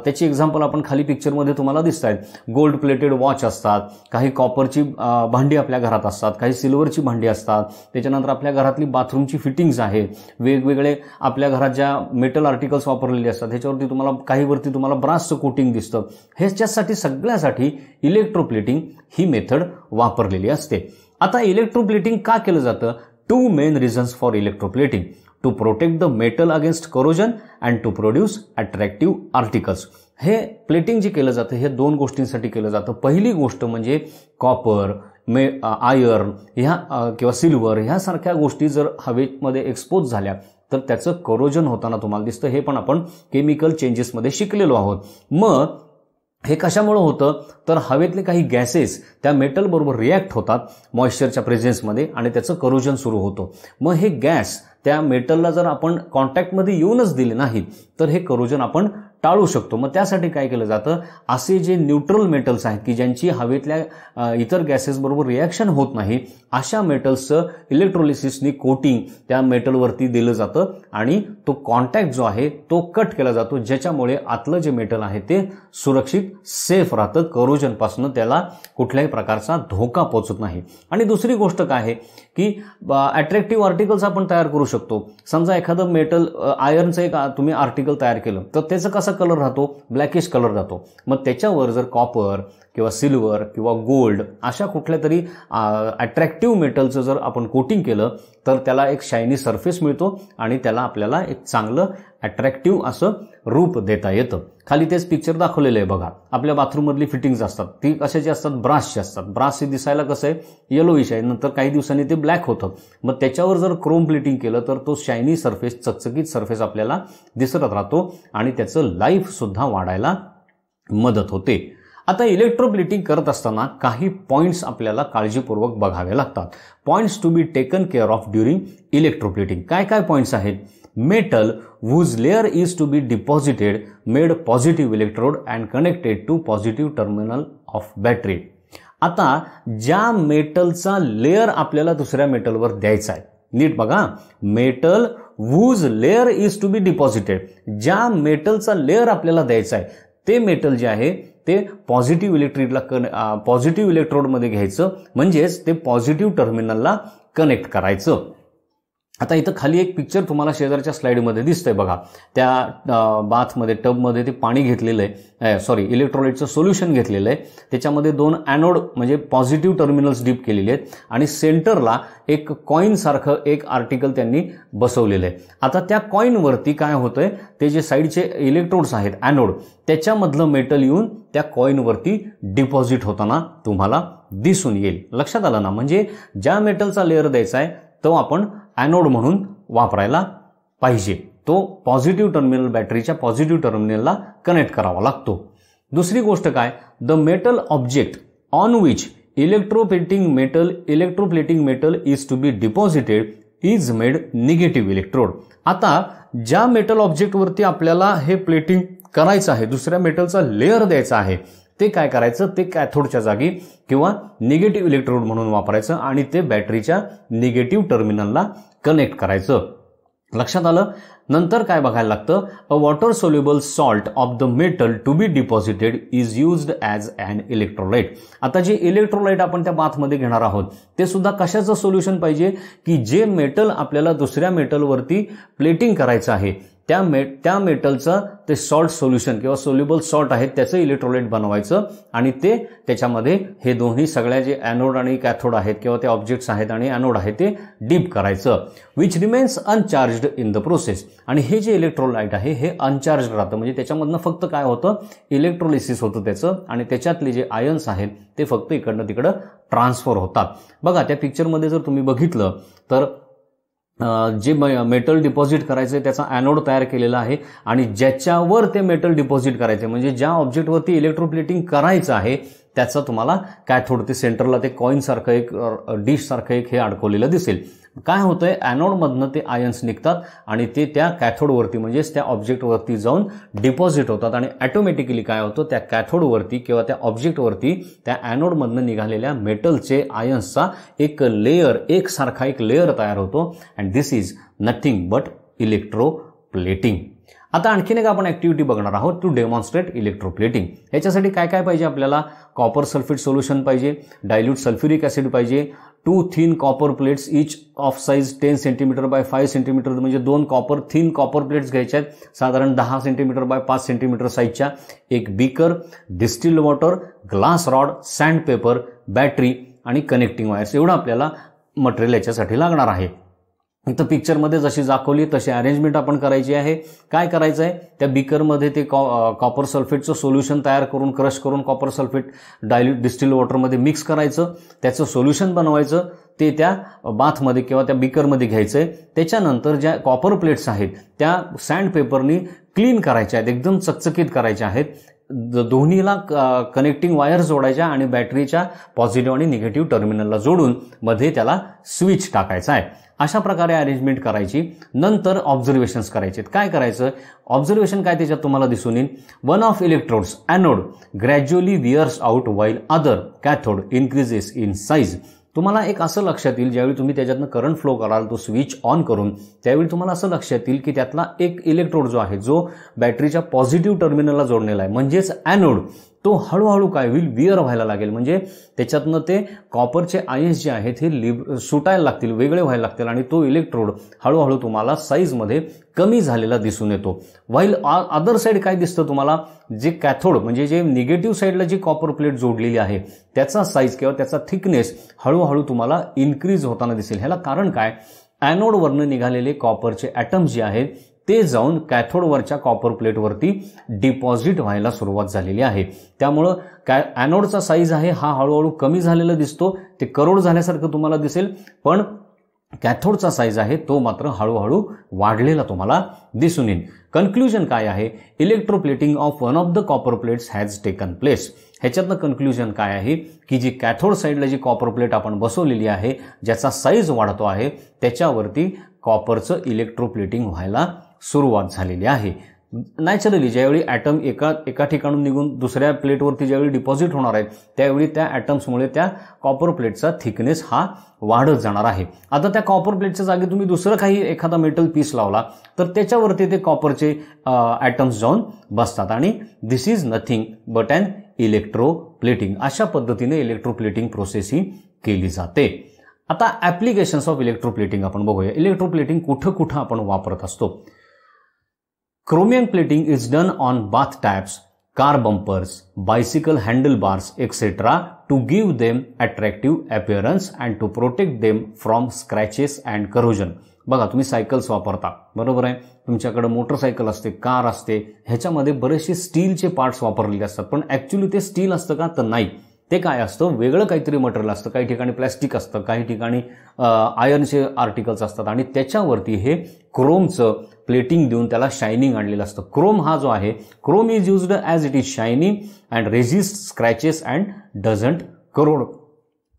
त्याची एक्झाम्पल आपण खाली पिक्चरमध्ये तुम्हाला दिसत आहेत. गोल्ड प्लेटेड वॉच असतात, काही कॉपरची भांडी आपल्या घरात असतात, काही सिल्वरची भांडी असतात. त्याच्यानंतर आपल्या घरातली बाथरूमची फिटिंग्स आहे, वेगवेगळे आपल्या घरात ज्या मेटल आर्टिकल्स वापरलेले असतात ह्याच्यावरती तुम्हाला काहीवरती तुम्हाला ब्रासचं कोटिंग दिसतं. ह्याच्यासाठी सगळ्यासाठी इलेक्ट्रोप्लेटिंग ही मेथड वापरलेली असते. आता इलेक्ट्रोप्लेटिंग का केलं जातं? 2 main reasons for electroplating: to protect the metal against corrosion and to produce attractive articles. हे प्लेटिंग जे केलं जातं हे 2 गोष्टींसाठी केलं जातं. पहिली गोष्ट म्हणजे कॉपर, आयर्न ह्या किंवा सिल्वर ह्यासारख्या गोष्टी जर हवेमध्ये एक्सपोज झाल्या तर त्याचं करोजन होताना तुम्हाला दिसतं. हे पण आपण केमिकल चेंजेसमध्ये शिकलेलो आहोत. मग हे कशामुळे होतं तर हवेतले काही गॅसेस त्या मेटल बरोबर रिॲक्ट होतात मॉइश्चरच्या प्रेझेन्समध्ये आणि त्याचं करोजन सुरू होतं. मग हे गॅस त्या मेटलला जर आपण कॉन्टॅक्टमध्ये येऊनच दिले नाही तर हे करोजन आपण टाळू शकतो. मग त्यासाठी काय केलं जातं, असे जे न्यूट्रल मेटल्स आहेत की ज्यांची हवेतल्या इतर गॅसेस बरोबर रिॲक्शन होत नाही, अशा मेटल्सचं इलेक्ट्रोलिसिसनी कोटिंग त्या मेटलवरती दिलं जातं आणि तो कॉन्टॅक्ट जो आहे तो कट केला जातो, ज्याच्यामुळे आतलं जे मेटल आहे ते सुरक्षित सेफ राहतं, करोजनपासून त्याला कुठल्याही प्रकारचा धोका पोहोचत नाही. आणि दुसरी गोष्ट काय आहे की अट्रॅक्टिव्ह आर्टिकल्स आपण तयार करू शकतो. समजा एखादं मेटल आयर्नचं एक तुम्ही आर्टिकल तयार केलं तर त्याचं कसा कलर राहतो, ब्लॅकिश कलर राहतो. मग त्याच्यावर जर कॉपर किंवा सिल्वर किंवा गोल्ड अशा कुठल्या तरी अट्रॅक्टिव्ह मेटलचं जर आपण कोटिंग केलं तर त्याला एक शायनी सरफेस मिळतो आणि त्याला आपल्याला एक चांगलं अट्रॅक्टिव्ह असं रूप देता येतं. खाली तेच पिक्चर दाखवलेलं आहे बघा. आपल्या बाथरूममधली फिटिंग्स असतात ती कशाची असतात, ब्रासची असतात. ब्रास हे दिसायला कसं आहे, येलोइश आहे, नंतर काही दिवसांनी ते ब्लॅक होतं. मग त्याच्यावर जर क्रोम प्लेटिंग केलं तर तो शायनी सरफेस, चकचकीत सरफेस आपल्याला दिसत राहतो आणि त्याचं लाईफ सुद्धा वाढायला मदत होते. आता इलेक्ट्रोप्लेटिंग करत असताना काही पॉइंट्स आपल्याला काळजीपूर्वक बघावे लागतात. Points to be taken care of during electroplating. काय काय पॉइंट्स आहेत? Metal whose layer is to be deposited made positive electrode and connected to positive terminal of battery. आता ज्या मेटलचा लेअर आपल्याला दुसऱ्या मेटलवर द्यायचा आहे, नीट बघा, metal whose layer is to be deposited, ज्या मेटलचा लेअर आपल्याला द्यायचा आहे ते मेटल जे आहे ते पॉझिटिव्ह इलेक्ट्रोडमध्ये घ्यायचं, म्हणजेच ते पॉझिटिव्ह टर्मिनलला कनेक्ट करायचं. आता इथं खाली एक पिक्चर तुम्हाला शेजारच्या स्लाइडमध्ये दिसतंय बघा. त्या बाथमध्ये, टबमध्ये ते पाणी घेतलेलं आहे, इलेक्ट्रोलाइटचं सोल्युशन घेतलेलं आहे. त्याच्यामध्ये 2 ॲनोड म्हणजे पॉझिटिव्ह टर्मिनल्स डीप केलेले आहेत आणि सेंटरला एक कॉइन सारखं एक आर्टिकल त्यांनी बसवलेलं आहे. आता त्या कॉइनवरती काय होतंय, ते जे साईडचे इलेक्ट्रोड्स आहेत ॲनोड, त्याच्यामधलं मेटल येऊन त्या कॉइनवरती डिपॉझिट होताना तुम्हाला दिसून येईल. लक्षात आलं ना? म्हणजे ज्या मेटलचा लेअर द्यायचा आहे तो आपण ॲनोड म्हणून वापरायला पाहिजे. तो पॉझिटिव्ह टर्मिनल, बॅटरीच्या पॉझिटिव्ह टर्मिनलला कनेक्ट करावा लागतो. दुसरी गोष्ट काय, the metal object on which electroplating metal is to be deposited is made negative electrode. आता ज्या मेटल ऑब्जेक्टवरती आपल्याला हे प्लेटिंग करायचं आहे, दुसऱ्या मेटलचा लेअर द्यायचा आहे, ते काय करायचं, ते कॅथोडच्या जागी किंवा निगेटिव्ह इलेक्ट्रोड म्हणून वापरायचं आणि ते बॅटरीच्या निगेटिव्ह टर्मिनलला कनेक्ट करायचं. लक्षात आलं. नंतर काय बघायला लागतं, a water soluble salt of the metal to be deposited is used as an electrolyte. आता जे इलेक्ट्रोलाइट आपण त्या बाथमध्ये घेणार आहोत ते सुद्धा कशाचं सोल्युशन पाहिजे, की जे मेटल आपल्याला दुसऱ्या मेटलवरती प्लेटिंग करायचं आहे त्या मेटलचं ते सॉल्ट सोल्युशन किंवा सोल्युबल सॉल्ट आहे त्याचं इलेक्ट्रोलाइट बनवायचं आणि ते त्याच्यामध्ये हे दोन्ही सगळ्या जे ॲनोड आणि कॅथोड आहेत किंवा ते ऑब्जेक्ट्स आहेत आणि ॲनोड आहे ते डीप करायचं, which remains uncharged in the process. आणि हे जे इलेक्ट्रोलाइट आहे हे अनचार्ज्ड राहतं, म्हणजे त्याच्यामधनं फक्त काय होतं, इलेक्ट्रोलिसिस होतं त्याचं आणि त्याच्यातले जे आयन्स आहेत ते फक्त इकडनं तिकडं ट्रान्सफर होतात. बघा त्या पिक्चरमध्ये जर तुम्ही बघितलं तर जे मेटल डिपॉझिट करायचं त्याचा ॲनोड तयार केलेला आहे आणि ज्याच्यावर ते मेटल डिपॉझिट करायचे म्हणजे ज्या ऑब्जेक्टवरती इलेक्ट्रोप्लेटिंग करायचं आहे त्याचा तुम्हाला कॅथोड ते सेंटरला ते कॉईनसारखं एक डिशसारखं एक हे अडकवलेलं दिसेल. काय होतंय, ॲनोडमधनं ते आयन्स निघतात आणि ते त्या कॅथोडवरती म्हणजेच त्या ऑब्जेक्टवरती जाऊन डिपॉझिट होतात आणि ऑटोमॅटिकली काय होतं, त्या कॅथोडवरती किंवा त्या ऑब्जेक्टवरती त्या ॲनोडमधनं निघालेल्या मेटलचे आयन्सचा एक लेअर, एकसारखा एक लेअर तयार होतो and this is nothing but electroplating. आता आणखीन एक आपण ऍक्टिव्हिटी बघणार आहोत टू डेमॉन्स्ट्रेट इलेक्ट्रोप्लेटिंग. याच्यासाठी काय काय पाहिजे आपल्याला, कॉपर सल्फेट सोल्युशन पाहिजे, डायल्यूट सल्फ्युरिक ॲसिड पाहिजे, 2 thin copper plates each of size 10 centimetre bye 5 centimetre म्हणजे 2 थिन कॉपर प्लेट्स घ्यायच्या आहेत साधारण 10 सेंटीमीटर बाय 5 सेंटीमीटर साईजच्या, एक beaker, distilled water, glass rod, sandpaper, battery आणि कनेक्टिंग वायर्स एवढं आपल्याला मटेरियल याच्यासाठी लागणार आहे. इथं पिक्चरमध्ये जशी दाखवली तशी अरेंजमेंट आपण करायची आहे. काय करायचं आहे, त्या बीकरमध्ये ते कॉपर सल्फेटचं सोल्युशन तयार करून क्रश करून कॉपर सल्फेट डायल्यूट डिस्टिल्ड वॉटरमध्ये मिक्स करायचं, त्याचं सोल्युशन बनवायचं, ते त्या बाथमध्ये किंवा त्या बीकरमध्ये घ्यायचं आहे. त्याच्यानंतर ज्या कॉपर प्लेट्स आहेत त्या सँडपेपरनी क्लीन करायच्या आहेत, एकदम चकचकीत करायच्या आहेत. दोन्हीला कनेक्टिंग वायर जोडायच्या आणि बॅटरीच्या पॉझिटिव्ह आणि निगेटिव्ह टर्मिनलला जोडून मध्ये त्याला स्विच टाकायचा आहे. अशा प्रकारे अरेंजमेंट करायची. नंतर ऑब्झर्वेशन्स करायचे. काय करायचं, ऑब्झर्वेशन काय त्याच्यात तुम्हाला दिसून येईल, one of electrodes anode gradually wears out while other cathode increases in size. तुम्हाला एक असं लक्षात येईल ज्यावेळी तुम्ही त्याच्यातनं करंट फ्लो कराल तो स्विच ऑन करून, त्यावेळी तुम्हाला असं लक्षात येईल की त्यातला एक इलेक्ट्रोड जो आहे जो बॅटरीच्या पॉझिटिव्ह टर्मिनलला जोडलेला आहे म्हणजेच ॲनोड, तो हळूहळू काय होईल, विअर व्हायला लागेल. म्हणजे त्याच्यातनं ते कॉपरचे आयन्स जे आहेत हे सुटायला लागतील, वेगळे व्हायला लागतील आणि तो इलेक्ट्रोड हळूहळू तुम्हाला साईजमध्ये कमी झालेला दिसून येतो. व्हाईल अदर साईड काय दिसतं तुम्हाला, जे कॅथोड म्हणजे जे निगेटिव्ह साईडला जी कॉपर प्लेट जोडलेली आहे त्याचा साईज किंवा त्याचा थिकनेस हळूहळू तुम्हाला इन्क्रीज होताना दिसेल. ह्याला कारण काय, ॲनोडवरनं निघालेले कॉपरचे ॲटम्स जे आहेत ते जाऊन कॅथोडवरच्या कॉपर प्लेटवरती डिपॉझिट व्हायला सुरुवात झालेली आहे. त्यामुळं ॲनोडचा साईज आहे हा हळूहळू कमी झालेला दिसतो, ते करोड झाल्यासारखं तुम्हाला दिसेल, पण कॅथोडचा साईज आहे तो मात्र हळूहळू वाढलेला तुम्हाला दिसून येईल. कन्क्ल्युजन काय आहे, electroplating of one of the copper plates has taken place. ह्याच्यातनं कन्क्ल्युजन काय आहे की जी कॅथोड साईडला जी कॉपर प्लेट आपण बसवलेली आहे ज्याचा साईज वाढतो आहे त्याच्यावरती कॉपरचं इलेक्ट्रोप्लेटिंग व्हायला सुरुवात झालेली आहे. नॅचरली ज्यावेळी ॲटम एका ठिकाणून निघून दुसऱ्या प्लेटवरती ज्यावेळी डिपॉझिट होणार आहेत त्यावेळी त्या ॲटम्समुळे त्या कॉपर प्लेटचा थिकनेस हा वाढत जाणार आहे. आता त्या कॉपर प्लेटच्या जागी तुम्ही दुसरं काही एखादा मेटल पीस लावला तर त्याच्यावरती ते कॉपरचे ॲटम्स जाऊन बसतात आणि this is nothing but an electroplating. अशा पद्धतीने इलेक्ट्रोप्लेटिंग प्रोसेस ही केली जाते. आता ॲप्लिकेशन्स ऑफ इलेक्ट्रोप्लेटिंग आपण बघूया. इलेक्ट्रोप्लेटिंग कुठं कुठं आपण वापरत असतो. Chromium plating is done on bath taps, car bumpers, bicycle handlebars, etc. to give them attractive appearance and to protect them from scratches and corrosion. बघा तुम्ही सायकल्स वापरता, बरोबर आहे, तुमच्याकडे मोटरसायकल असते, कार असते, ह्याच्यामध्ये बरेचसे स्टीलचे पार्ट्स वापरलेले असतात, पण ॲक्च्युली ते स्टील असतं का, तर नाही, ते काय असतं, वेगळं काहीतरी मटेरियल असतं. काही ठिकाणी प्लॅस्टिक असतं, काही ठिकाणी आयर्नचे आर्टिकल्स असतात आणि त्याच्यावरती हे क्रोमचं प्लेटिंग देऊन त्याला शायनिंग आणलेलं असतं. क्रोम हा जो आहे, chrome is used as it is shining and resist scratches and doesn't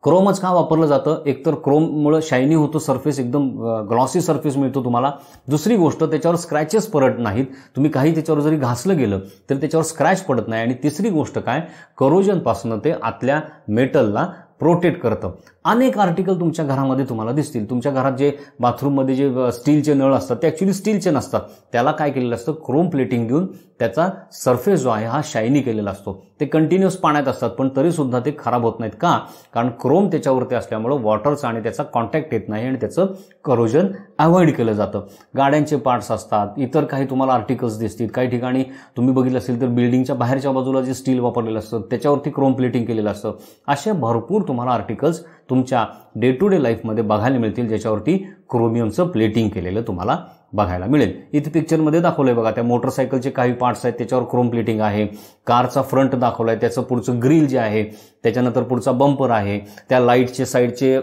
क्रोमच का वापरलं जातं? एकतर क्रोममुळे शायनी होतं सरफेस, एकदम ग्लॉसी सरफेस मिळतो तुम्हाला. दुसरी गोष्ट, त्याच्यावर स्क्रॅचेस पडत नाहीत. तुम्ही काही त्याच्यावर जरी घासलं गेलं तर त्याच्यावर स्क्रॅच पडत नाही. आणि तिसरी गोष्ट काय, करोजनपासून ते आतल्या मेटलला प्रोटेक्ट करतं. अनेक आर्टिकल तुमच्या घरामध्ये तुम्हाला दिसतील. तुमच्या घरात जे बाथरूममध्ये जे स्टीलचे नळ असतात ते ॲक्च्युली स्टीलचे नसतात. त्याला काय केलेलं असतं, क्रोम प्लेटिंग देऊन त्याचा सरफेस जो आहे हा शायनी केलेला असतो. ते कंटिन्युअस पाण्यात असतात पण तरीसुद्धा ते खराब होत नाहीत. का? कारण क्रोम त्याच्यावरती असल्यामुळं वॉटरचा आणि त्याचा कॉन्टॅक्ट येत नाही आणि त्याचं करोजन अवॉइड केलं जातं. गाड्यांचे पार्ट्स असतात, इतर काही तुम्हाला आर्टिकल्स दिसतील. काही ठिकाणी तुम्ही बघितलं असेल तर बिल्डिंगच्या बाहेरच्या बाजूला जे स्टील वापरलेलं असतं त्याच्यावरती क्रोम प्लेटिंग केलेलं असतं. असे भरपूर तुम्हाला आर्टिकल्स तुमच्या डे टू डे लाईफमध्ये बघायला मिळतील ज्याच्यावरती क्रोमियमचं प्लेटिंग केलेलं तुम्हाला बघायला मिळेल. इथे पिक्चरमध्ये दाखवलंय बघा, त्या मोटरसायकलचे काही पार्ट्स आहेत त्याच्यावर क्रोम प्लेटिंग आहे. कारचा फ्रंट दाखवलाय, त्याचं पुढचं ग्रिल जे आहे, त्याच्यानंतर पुढचा बंपर आहे, त्या लाईटचे साईडचे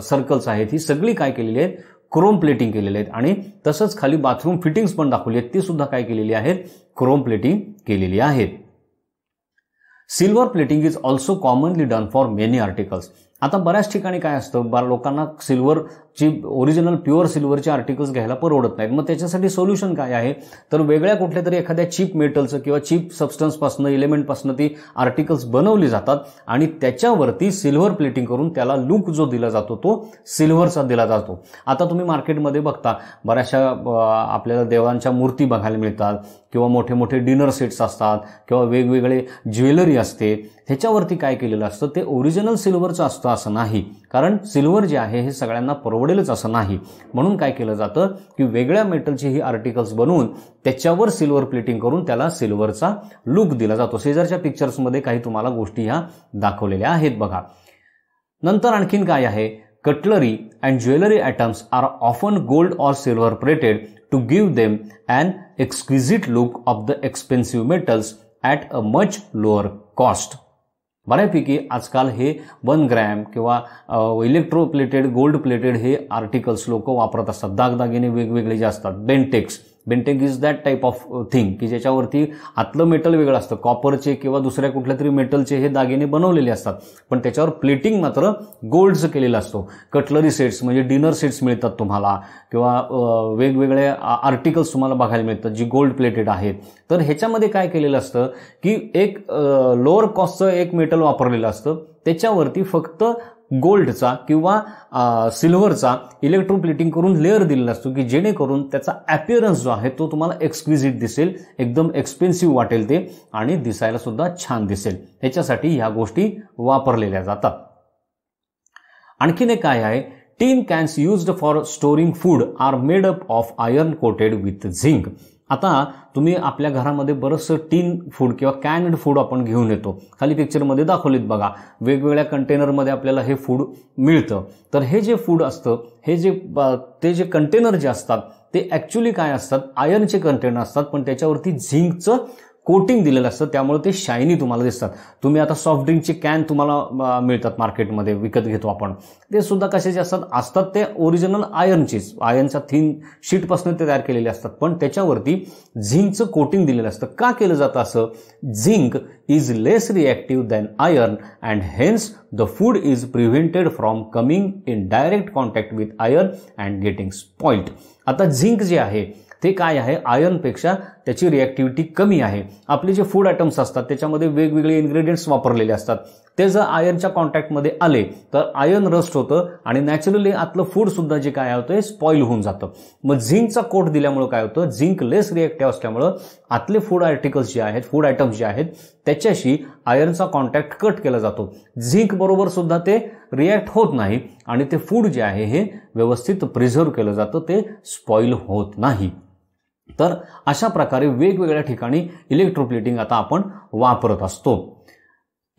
सर्कल्स आहेत, ही सगळी काय केलेली आहेत, क्रोम प्लेटिंग केलेले आहेत. आणि तसंच खाली बाथरूम फिटिंग्स पण दाखवली आहेत, ती सुद्धा काय केलेली आहेत, क्रोम प्लेटिंग केलेली आहेत. Silver plating is also commonly done for many articles. आता बऱ्याच ठिकाणी काय असतं, लोकांना सिल्वरची ओरिजिनल प्युअर सिल्वरचे आर्टिकल्स घ्यायला परवडत नाहीत. मग त्याच्यासाठी सोल्युशन काय आहे, तर वेगळ्या कुठल्या तरी एखाद्या चीप मेटलचं किंवा चीप सबस्टन्सपासून, एलिमेंटपासून ती आर्टिकल्स बनवली जातात आणि त्याच्यावरती सिल्वर प्लेटिंग करून त्याला लुक जो दिला जातो तो सिल्वरचा दिला जातो. आता तुम्ही मार्केटमध्ये बघता बऱ्याचशा आपल्याला देवांच्या मूर्ती बघायला मिळतात किंवा मोठे मोठे डिनर सेट्स असतात किंवा वेगवेगळे ज्वेलरी असते. ह्याच्यावरती काय केलेलं असतं, ते ओरिजिनल सिल्वरचं असतं असं नाही. कारण सिल्वर जे आहे हे सगळ्यांना परवडेलच असं नाही. म्हणून काय केलं जातं की वेगळ्या मेटलची ही आर्टिकल्स बनवून त्याच्यावर सिल्वर प्लेटिंग करून त्याला सिल्वरचा लुक दिला जातो. शेजारच्या पिक्चर्समध्ये काही तुम्हाला गोष्टी ह्या दाखवलेल्या आहेत बघा. नंतर आणखीन काय आहे, cutlery and jewellery items are often gold or silver plated to give them an exquisite look of the expensive metals at a much lower cost. बऱ्यापैकी आजकाल हे 1 ग्रॅम किंवा इलेक्ट्रोप्लेटेड, गोल्ड प्लेटेड हे आर्टिकल्स लोक वापरत असतात. दागदागिने वेगवेगळे जे असतात, Bentex is that type of thing की ज्याच्यावरती आतलं मेटल वेगळं असतं. कॉपरचे किंवा दुसऱ्या कुठल्या तरी मेटलचे हे दागिने बनवलेले असतात पण त्याच्यावर प्लेटिंग मात्र गोल्डचं केलेलं असतो. कटलरी सेट्स म्हणजे डिनर सेट्स मिळतात तुम्हाला किंवा वेगवेगळे आर्टिकल्स तुम्हाला बघायला मिळतात जी गोल्ड प्लेटेड आहेत. तर ह्याच्यामध्ये काय केलेलं असतं की एक लोअर कॉस्टचं एक मेटल वापरलेलं असतं, त्याच्यावरती फक्त गोल्डचा किंवा सिल्वरचा इलेक्ट्रोप्लेटिंग करून लेअर दिलेला असतो की जेणेकरून त्याचा ॲपिअरन्स जो आहे तो तुम्हाला एक्सक्विजिट दिसेल, एकदम एक्सपेन्सिव्ह वाटेल ते आणि दिसायला सुद्धा छान दिसेल. ह्याच्यासाठी ह्या गोष्टी वापरलेल्या जातात. आणखीन एक काय आहे, tin cans used for storing food are made up of iron coated with zinc. आता तुम्ही आपल्या घरामध्ये बरंचसं टीन फूड किंवा कॅन्ड फूड आपण घेऊन येतो. खाली पिक्चरमध्ये दाखवलीत बघा, वेगवेगळ्या कंटेनरमध्ये आपल्याला हे फूड मिळतं. तर हे जे फूड असतं, ते जे कंटेनर जे असतात ते ॲक्च्युली काय असतात, आयर्नचे कंटेनर असतात पण त्याच्यावरती झिंकचं कोटिंग दिलेलं असतं, त्यामुळे ते शायनी तुम्हाला दिसतात. तुम्ही आता सॉफ्ट ड्रिंकचे कॅन तुम्हाला मिळतात मार्केटमध्ये, विकत घेतो आपण, ते सुद्धा कशाचे असतात ते ओरिजिनल आयर्नचीच, आयर्नच्या थिन शीटपासून ते तयार केलेले असतात पण त्याच्यावरती झिंकचं कोटिंग दिलेलं असतं. का केलं जातं असं? Zinc is less reactive than iron and hence the food is prevented from coming in direct contact with iron and getting spoiled. आता झिंक जे आहे ते काय आहे, आयर्नपेक्षा त्याची रिॲक्टिव्हिटी कमी आहे. आपले जे फूड आयटम्स असतात त्याच्यामध्ये वेगवेगळे इन्ग्रेडियंट्स वापरलेले असतात, ते जर आयर्नच्या कॉन्टॅक्टमध्ये आले तर आयर्न रस्ट होतं आणि नॅचरली आतलं फूड सुद्धा जे काय होतं स्पॉइल होऊन जातं. मग झिंकचा कोट दिल्यामुळे काय होतं, झिंक लेस रिॲक्टिव्ह असल्यामुळं आतले फूड आर्टिकल्स जे आहेत, फूड आयटम्स जे आहेत त्याच्याशी आयर्नचा कॉन्टॅक्ट कट केला जातो. झिंक बरोबर सुद्धा ते रिॲक्ट होत नाही आणि ते फूड जे आहे हे व्यवस्थित प्रिझर्व्ह केलं जातं, ते स्पॉइल होत नाही. तर अशा प्रकारे वेगवेगळ्या ठिकाणी इलेक्ट्रोप्लेटिंग आता आपण वापरत असतो.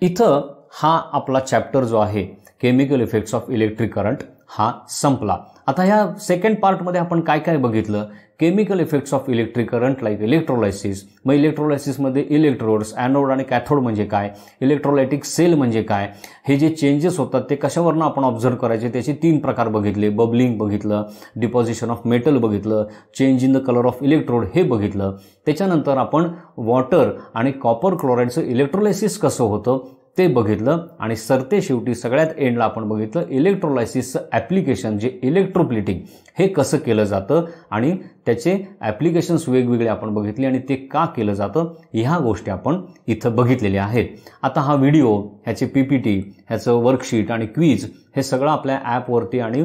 इथं हा आपला चॅप्टर जो आहे chemical effects of electric current हा संपला. आता ह्या सेकंड पार्टमध्ये आपण काय काय बघितलं, chemical effects of electric current like electrolysis. मग इलेक्ट्रोलायसिसमध्ये इलेक्ट्रोड्स, ॲनोड आणि कॅथोड म्हणजे काय, इलेक्ट्रोलायटिक सेल म्हणजे काय, हे जे चेंजेस होतात ते कशावरनं आपण ऑब्झर्व करायचे त्याचे 3 प्रकार बघितले. बबलिंग बघितलं, डिपॉझिशन ऑफ मेटल बघितलं, change in the colour of electrode हे बघितलं. त्याच्यानंतर आपण वॉटर आणि कॉपर क्लोराईडचं इलेक्ट्रोलायसिस कसं होतं ते बघितलं आणि सरते शेवटी सगळ्यात एंडला आपण बघितलं इलेक्ट्रोलायसिसचं ॲप्लिकेशन जे इलेक्ट्रोप्लेटिंग हे कसं केलं जातं आणि त्याचे ॲप्लिकेशन्स वेगवेगळे आपण बघितले आणि ते का केलं जातं ह्या गोष्टी आपण इथं बघितलेल्या आहेत. आता हा व्हिडिओ, ह्याची PPT, ह्याचं वर्कशीट आणि क्विज हे सगळं आपल्या ॲपवरती आणि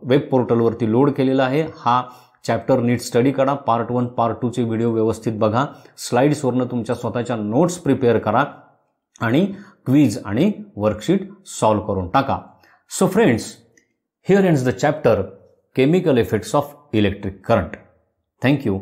वेब पोर्टलवरती लोड केलेलं आहे. हा चॅप्टर नीट स्टडी करा. पार्ट 1 पार्ट 2चे व्हिडिओ व्यवस्थित बघा. स्लाइड्सवरनं तुमच्या स्वतःच्या नोट्स प्रिपेअर करा आणि क्विज आणि वर्कशीट सॉल्व करून टाका. So friends, here ends the chapter chemical effects of electric current. Thank you.